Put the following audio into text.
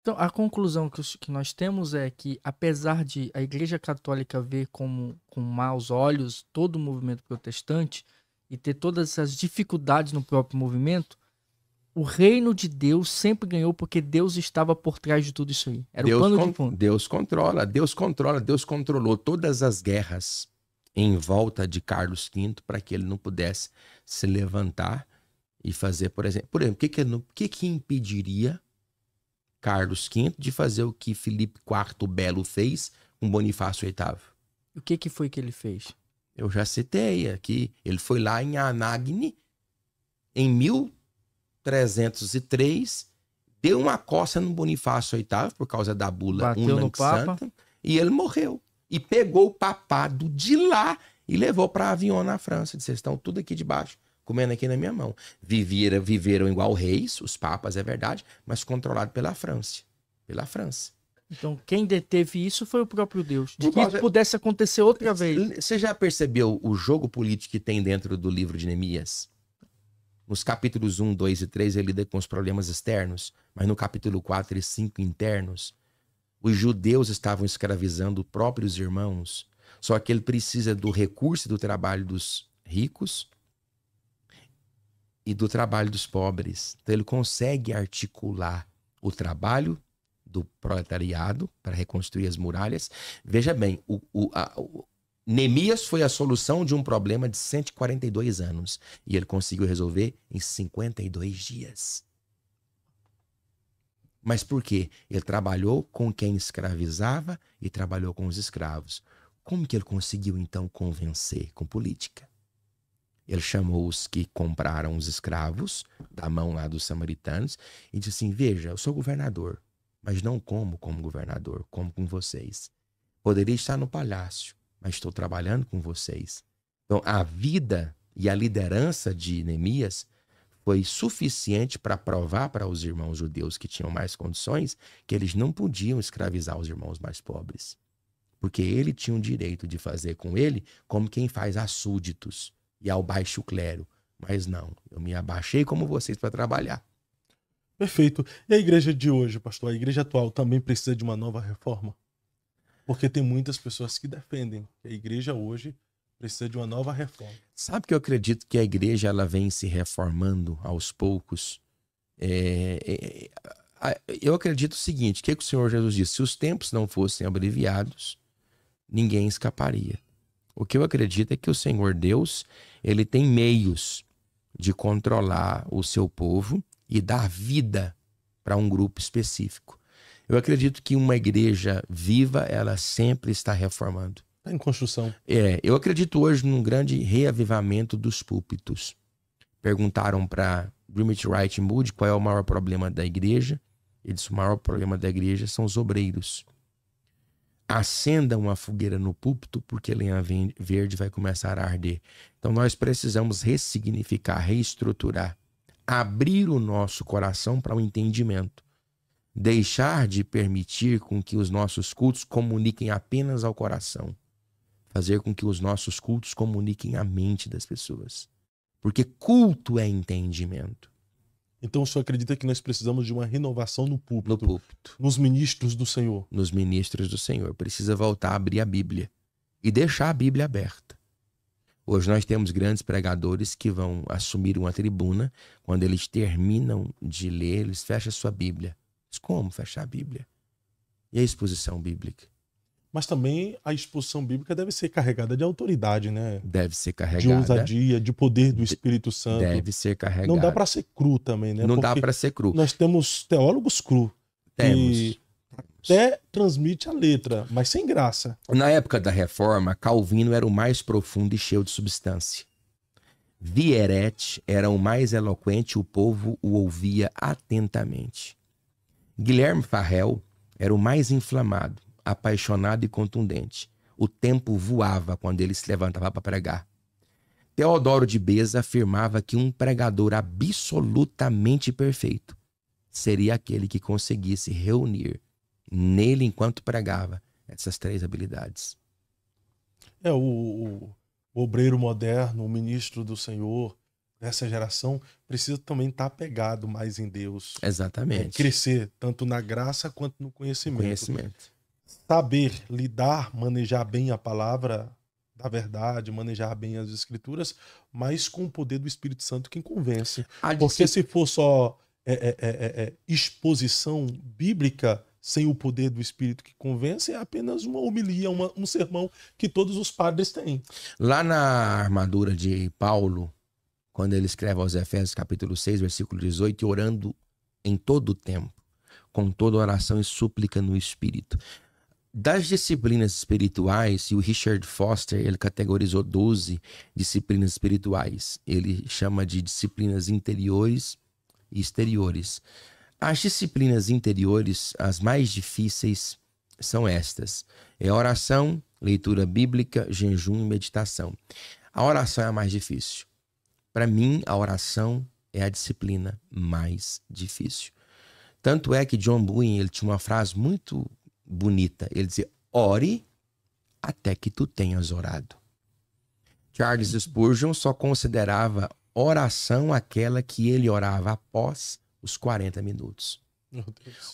Então, a conclusão que nós temos é que, apesar de a Igreja Católica ver com maus olhos todo o movimento protestante e ter todas essas dificuldades no próprio movimento, o reino de Deus sempre ganhou porque Deus estava por trás de tudo isso aí. Era o pano de fundo. Deus controlou todas as guerras em volta de Carlos V para que ele não pudesse se levantar e fazer, por exemplo, o que impediria Carlos V de fazer o que Filipe IV Belo fez com Bonifácio VIII? O que foi que ele fez? Eu já citei aqui. Ele foi lá em Anagni, em 1303, deu uma coça no Bonifácio VIII por causa da bula Bateu no Unam Papa. Santa, e ele morreu. E pegou o papado de lá e levou para Avignon, na França. Disse: vocês estão tudo aqui debaixo, comendo aqui na minha mão. Viveram igual reis, os papas, é verdade, mas controlado pela França. Pela França. Então, quem deteve isso foi o próprio Deus. De que pudesse acontecer outra vez. Você já percebeu o jogo político que tem dentro do livro de Neemias? Nos capítulos 1, 2 e 3, ele lida com os problemas externos, mas no capítulo 4 e 5, internos, os judeus estavam escravizando próprios irmãos, só que ele precisa do recurso e do trabalho dos ricos e do trabalho dos pobres. Então ele consegue articular o trabalho do proletariado para reconstruir as muralhas. Veja bem, Neemias foi a solução de um problema de 142 anos e ele conseguiu resolver em 52 dias. Mas por quê? Ele trabalhou com quem escravizava e trabalhou com os escravos. Como que ele conseguiu então convencer? Com política. Ele chamou os que compraram os escravos da mão lá dos samaritanos e disse assim: veja, eu sou governador, mas não como governador, como com vocês. Poderia estar no palácio, mas estou trabalhando com vocês. Então, a vida e a liderança de Neemias foi suficiente para provar para os irmãos judeus que tinham mais condições que eles não podiam escravizar os irmãos mais pobres. Porque ele tinha o direito de fazer com ele como quem faz a súditos e ao baixo clero. Mas não, eu me abaixei como vocês para trabalhar. Perfeito. E a igreja de hoje, pastor? A igreja atual também precisa de uma nova reforma? Porque tem muitas pessoas que defendem que a igreja hoje precisa de uma nova reforma. Sabe que eu acredito que a igreja ela vem se reformando aos poucos? Eu acredito o seguinte: o que o Senhor Jesus disse? Se os tempos não fossem abreviados, ninguém escaparia. O que eu acredito é que o Senhor Deus, ele tem meios de controlar o seu povo e dar vida para um grupo específico. Eu acredito que uma igreja viva, ela sempre está reformando. Está em construção. Eu acredito hoje num grande reavivamento dos púlpitos. Perguntaram para Greenwich Wright Moody qual é o maior problema da igreja. Ele disse: o maior problema da igreja são os obreiros. Acenda uma fogueira no púlpito, porque a lenha verde vai começar a arder. Então nós precisamos ressignificar, reestruturar, abrir o nosso coração para o entendimento. Deixar de permitir com que os nossos cultos comuniquem apenas ao coração. Fazer com que os nossos cultos comuniquem à mente das pessoas. Porque culto é entendimento. Então o senhor acredita que nós precisamos de uma renovação no púlpito? No púlpito. Nos ministros do Senhor? Nos ministros do Senhor. Precisa voltar a abrir a Bíblia. E deixar a Bíblia aberta. Hoje nós temos grandes pregadores que vão assumir uma tribuna. Quando eles terminam de ler, eles fecham a sua Bíblia. Mas como fechar a Bíblia? E a exposição bíblica? Mas também a exposição bíblica deve ser carregada de autoridade, né? Deve ser carregada. De ousadia, de poder do Espírito Santo. Deve ser carregada. Não dá para ser cru também, né? Não dá para ser cru. Nós temos teólogos cru. Temos. Até transmite a letra, mas sem graça. Na época da Reforma, Calvino era o mais profundo e cheio de substância. Vieret era o mais eloquente, o povo o ouvia atentamente. Guilherme Farel era o mais inflamado, apaixonado e contundente. O tempo voava quando ele se levantava para pregar. Teodoro de Beza afirmava que um pregador absolutamente perfeito seria aquele que conseguisse reunir nele, enquanto pregava, essas três habilidades. O obreiro moderno, o ministro do Senhor, dessa geração precisa também estar apegado mais em Deus. Exatamente. Crescer tanto na graça quanto no conhecimento. Saber lidar, manejar bem a palavra da verdade, manejar bem as escrituras, mas com o poder do Espírito Santo que convence. Porque se for só exposição bíblica sem o poder do Espírito que convence, é apenas uma homilia, um sermão que todos os padres têm. Lá na armadura de Paulo, quando ele escreve aos Efésios capítulo 6, versículo 18, orando em todo o tempo, com toda oração e súplica no Espírito. Das disciplinas espirituais, e o Richard Foster, ele categorizou 12 disciplinas espirituais. Ele chama de disciplinas interiores e exteriores. As disciplinas interiores, as mais difíceis, são estas. É oração, leitura bíblica, jejum e meditação. A oração é a mais difícil. Para mim, a oração é a disciplina mais difícil. Tanto é que John Bunyan, ele tinha uma frase muito bonita. Ele dizia, ore até que tu tenhas orado. Charles Spurgeon só considerava oração aquela que ele orava após os 40 minutos. Meu Deus.